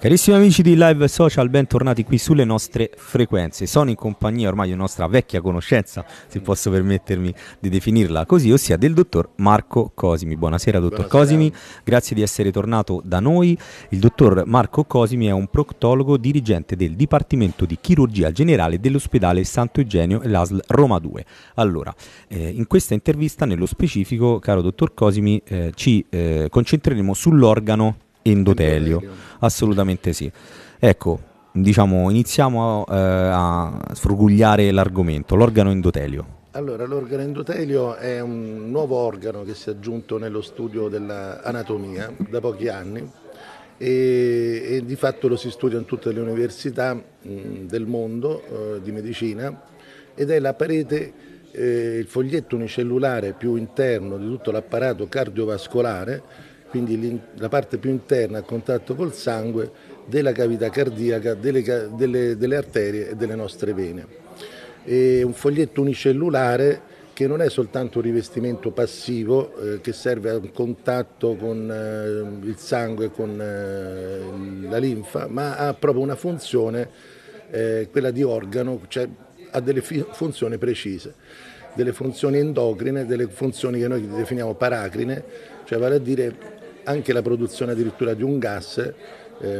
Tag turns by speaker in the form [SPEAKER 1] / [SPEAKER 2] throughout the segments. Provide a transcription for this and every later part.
[SPEAKER 1] Carissimi amici di Live Social, bentornati qui sulle nostre frequenze. Sono in compagnia ormai di una nostra vecchia conoscenza, se posso permettermi di definirla così, ossia del dottor Marco Cosimi. Buonasera dottor Cosimi, grazie di essere tornato da noi. Il dottor Marco Cosimi è un proctologo dirigente del Dipartimento di Chirurgia Generale dell'Ospedale Santo Eugenio e l'ASL Roma 2. Allora, in questa intervista, nello specifico, caro dottor Cosimi, ci concentreremo sull'organo endotelio. Assolutamente sì. Ecco, diciamo, iniziamo a sfrugugliare l'argomento, l'organo endotelio.
[SPEAKER 2] Allora, l'organo endotelio è un nuovo organo che si è aggiunto nello studio dell'anatomia da pochi anni e di fatto lo si studia in tutte le università del mondo di medicina ed è la parete, il foglietto unicellulare più interno di tutto l'apparato cardiovascolare, quindi la parte più interna a contatto col sangue della cavità cardiaca, delle arterie e delle nostre vene. È un foglietto unicellulare che non è soltanto un rivestimento passivo che serve a un contatto con il sangue e con la linfa, ma ha proprio una funzione, quella di organo, cioè ha delle funzioni precise, delle funzioni endocrine, delle funzioni che noi definiamo paracrine, cioè vale a dire anche la produzione addirittura di un gas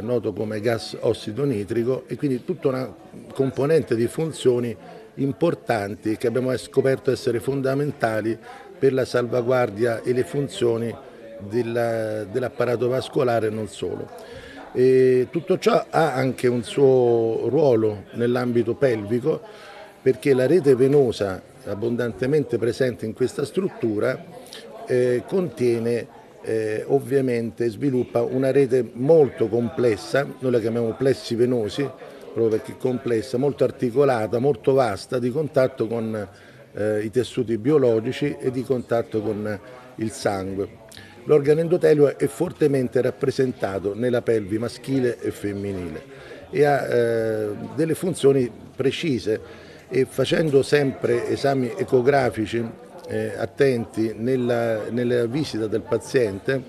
[SPEAKER 2] noto come gas ossido nitrico, e quindi tutta una componente di funzioni importanti che abbiamo scoperto essere fondamentali per la salvaguardia e le funzioni dell'apparato vascolare e non solo. E tutto ciò ha anche un suo ruolo nell'ambito pelvico, perché la rete venosa abbondantemente presente in questa struttura contiene ovviamente, sviluppa una rete molto complessa, noi la chiamiamo plessi venosi, proprio perché è complessa, molto articolata, molto vasta, di contatto con i tessuti biologici e di contatto con il sangue. L'organo endotelio è fortemente rappresentato nella pelvi maschile e femminile e ha delle funzioni precise, e facendo sempre esami ecografici attenti nella visita del paziente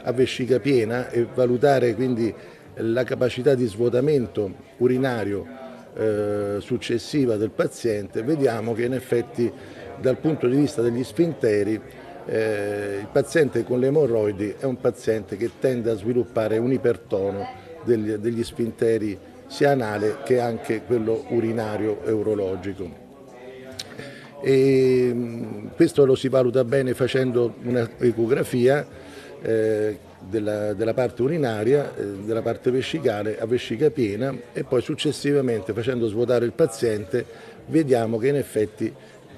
[SPEAKER 2] a vescica piena e valutare quindi la capacità di svuotamento urinario successiva del paziente, vediamo che in effetti dal punto di vista degli sfinteri il paziente con le emorroidi è un paziente che tende a sviluppare un ipertono degli sfinteri sia anale che anche quello urinario e urologico. E questo lo si valuta bene facendo un'ecografia della parte urinaria, della parte vescicale a vescica piena, e poi successivamente, facendo svuotare il paziente, vediamo che in effetti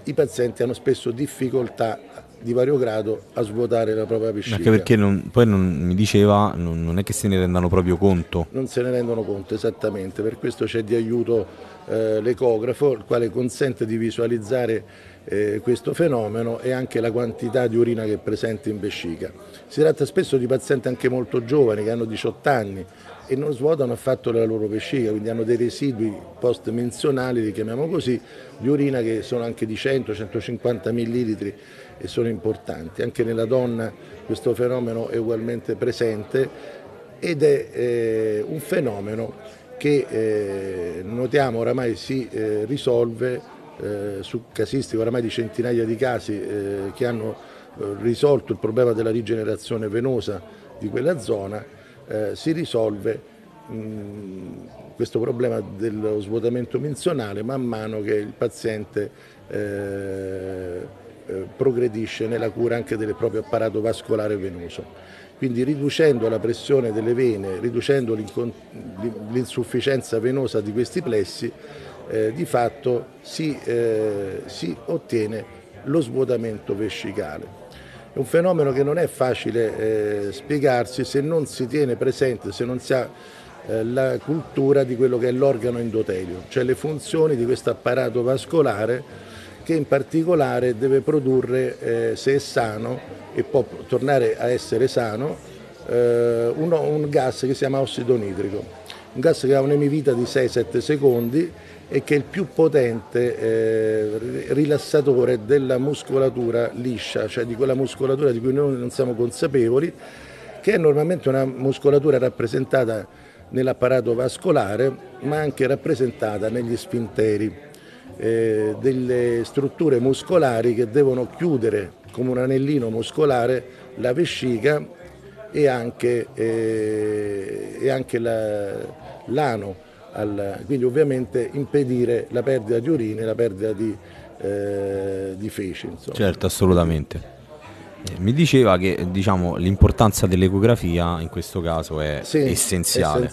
[SPEAKER 2] i pazienti hanno spesso difficoltà di vario grado a svuotare la propria vescica.
[SPEAKER 1] Anche perché poi mi diceva, non è che se ne rendano proprio conto.
[SPEAKER 2] Non se ne rendono conto, esattamente, per questo c'è di aiuto l'ecografo, il quale consente di visualizzare questo fenomeno e anche la quantità di urina che è presente in vescica. Si tratta spesso di pazienti anche molto giovani, che hanno 18 anni e non svuotano affatto la loro vescica, quindi hanno dei residui post-menzionali, li chiamiamo così, di urina che sono anche di 100-150 millilitri e sono importanti. Anche nella donna questo fenomeno è ugualmente presente ed è un fenomeno che notiamo oramai si risolve su casistiche oramai di centinaia di casi che hanno risolto il problema della rigenerazione venosa di quella zona. Si risolve questo problema dello svuotamento menzionale man mano che il paziente progredisce nella cura anche del proprio apparato vascolare venoso. Quindi riducendo la pressione delle vene, riducendo l'insufficienza venosa di questi plessi, di fatto si ottiene lo svuotamento vescicale. È un fenomeno che non è facile spiegarsi se non si tiene presente, se non si ha la cultura di quello che è l'organo endotelio, cioè le funzioni di questo apparato vascolare che in particolare deve produrre, se è sano e può tornare a essere sano, un gas che si chiama ossido nitrico, un gas che ha un'emivita di 6-7 secondi e che è il più potente rilassatore della muscolatura liscia, cioè di quella muscolatura di cui noi non siamo consapevoli, che è normalmente una muscolatura rappresentata nell'apparato vascolare, ma anche rappresentata negli sfinteri, delle strutture muscolari che devono chiudere come un anellino muscolare la vescica e anche l'ano, quindi ovviamente impedire la perdita di urine e la perdita di feci. Insomma.
[SPEAKER 1] Certo, assolutamente. Mi diceva che diciamo, l'importanza dell'ecografia in questo caso è essenziale.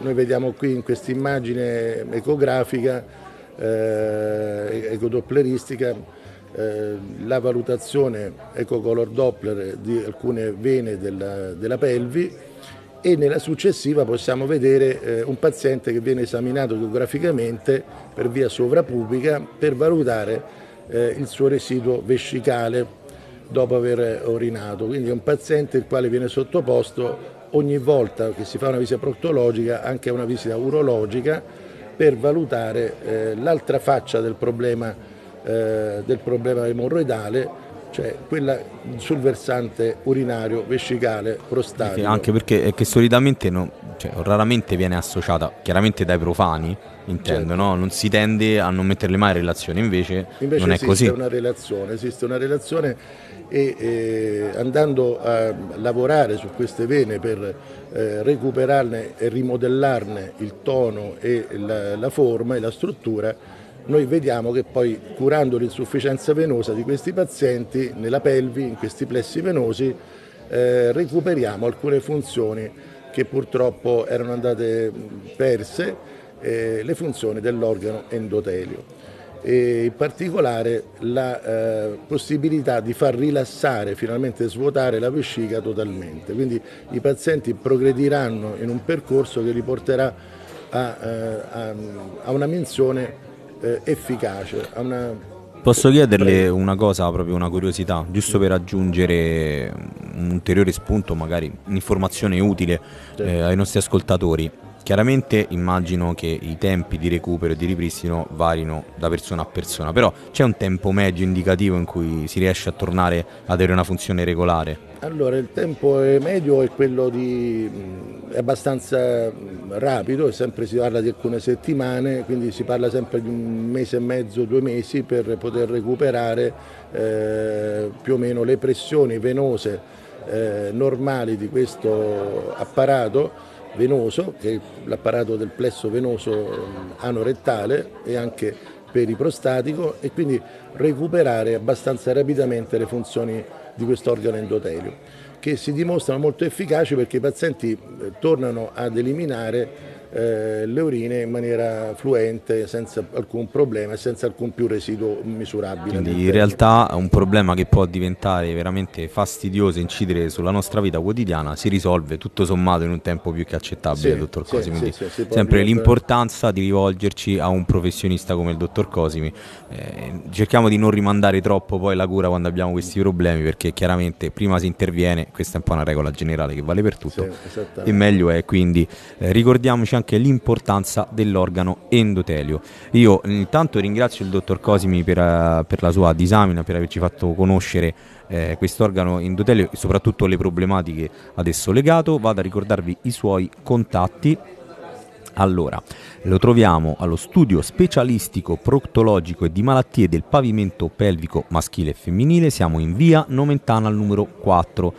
[SPEAKER 2] Noi vediamo qui in questa immagine ecografica, ecodoppleristica, la valutazione ecocolor Doppler di alcune vene della pelvi, e nella successiva possiamo vedere un paziente che viene esaminato ecograficamente per via sovrapubica per valutare il suo residuo vescicale dopo aver orinato. Quindi è un paziente il quale viene sottoposto ogni volta che si fa una visita proctologica anche a una visita urologica per valutare l'altra faccia del problema emorroidale, cioè quella sul versante urinario, vescicale, prostatico.
[SPEAKER 1] Anche perché è che solitamente raramente viene associata, chiaramente dai profani, intendo, certo. No? Non si tende a non metterle mai in relazione, invece non è così.
[SPEAKER 2] Esiste una relazione e andando a lavorare su queste vene per recuperarne e rimodellarne il tono e la forma e la struttura, noi vediamo che poi curando l'insufficienza venosa di questi pazienti nella pelvi, in questi plessi venosi, recuperiamo alcune funzioni che purtroppo erano andate perse, le funzioni dell'organo endotelio. E in particolare la possibilità di far rilassare, finalmente svuotare la vescica totalmente. Quindi i pazienti progrediranno in un percorso che li porterà a una minzione efficace.
[SPEAKER 1] Posso chiederle una cosa, proprio una curiosità, giusto per aggiungere un ulteriore spunto, magari un'informazione utile ai nostri ascoltatori. Chiaramente immagino che i tempi di recupero e di ripristino varino da persona a persona, però c'è un tempo medio indicativo in cui si riesce a tornare ad avere una funzione regolare?
[SPEAKER 2] Allora, il tempo medio è quello è abbastanza rapido, sempre si parla di alcune settimane, quindi si parla sempre di 1 mese e mezzo, 2 mesi per poter recuperare più o meno le pressioni venose normali di questo apparato venoso, che è l'apparato del plesso venoso anorettale e anche periprostatico, e quindi recuperare abbastanza rapidamente le funzioni di quest'organo endotelio, che si dimostrano molto efficaci perché i pazienti tornano ad eliminare le urine in maniera fluente, senza alcun problema e senza alcun più residuo misurabile.
[SPEAKER 1] Quindi in realtà un problema che può diventare veramente fastidioso e incidere sulla nostra vita quotidiana si risolve tutto sommato in un tempo più che accettabile, dottor Cosimi. Quindi sempre l'importanza di rivolgerci a un professionista come il dottor Cosimi. Cerchiamo di non rimandare troppo poi la cura quando abbiamo questi problemi, perché chiaramente prima si interviene, questa è un po' una regola generale che vale per tutto, e meglio è. Quindi ricordiamoci anche l'importanza dell'organo endotelio. Io intanto ringrazio il dottor Cosimi per la sua disamina, per averci fatto conoscere quest'organo endotelio e soprattutto le problematiche ad esso legato. Vado a ricordarvi i suoi contatti. Allora, lo troviamo allo studio specialistico proctologico e di malattie del pavimento pelvico maschile e femminile. Siamo in via Nomentana al numero 4.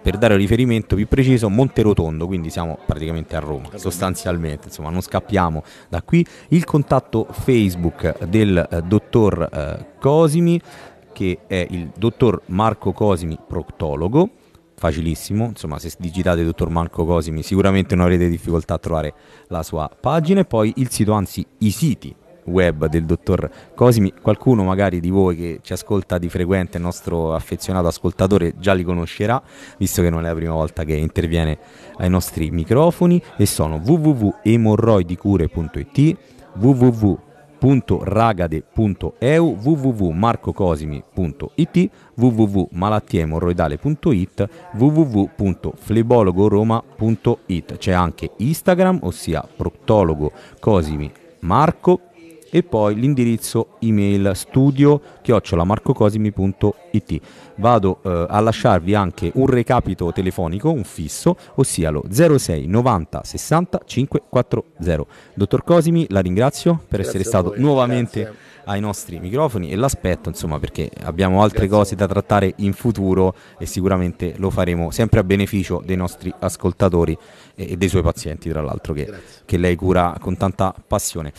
[SPEAKER 1] Per dare un riferimento più preciso, Monterotondo, quindi siamo praticamente a Roma, sostanzialmente, insomma non scappiamo da qui. Il contatto Facebook del dottor Cosimi, che è il dottor Marco Cosimi, proctologo, facilissimo, insomma se digitate dottor Marco Cosimi sicuramente non avrete difficoltà a trovare la sua pagina, e poi il sito, anzi i siti web del dottor Cosimi. Qualcuno magari di voi che ci ascolta di frequente, il nostro affezionato ascoltatore, già li conoscerà, visto che non è la prima volta che interviene ai nostri microfoni, e sono www.emorroidicure.it, www.ragade.eu, www.marcocosimi.it, www.malattiaemorroidale.it, www.flebologoroma.it. C'è anche Instagram, ossia proctologo Cosimi Marco, e poi l'indirizzo email studio@marcocosimi.it. Vado a lasciarvi anche un recapito telefonico, un fisso, ossia lo 06 90 60 540. Dottor Cosimi, la ringrazio per essere stato nuovamente ai nostri microfoni e l'aspetto, insomma, perché abbiamo altre cose da trattare in futuro e sicuramente lo faremo sempre a beneficio dei nostri ascoltatori e dei suoi pazienti, tra l'altro, che lei cura con tanta passione.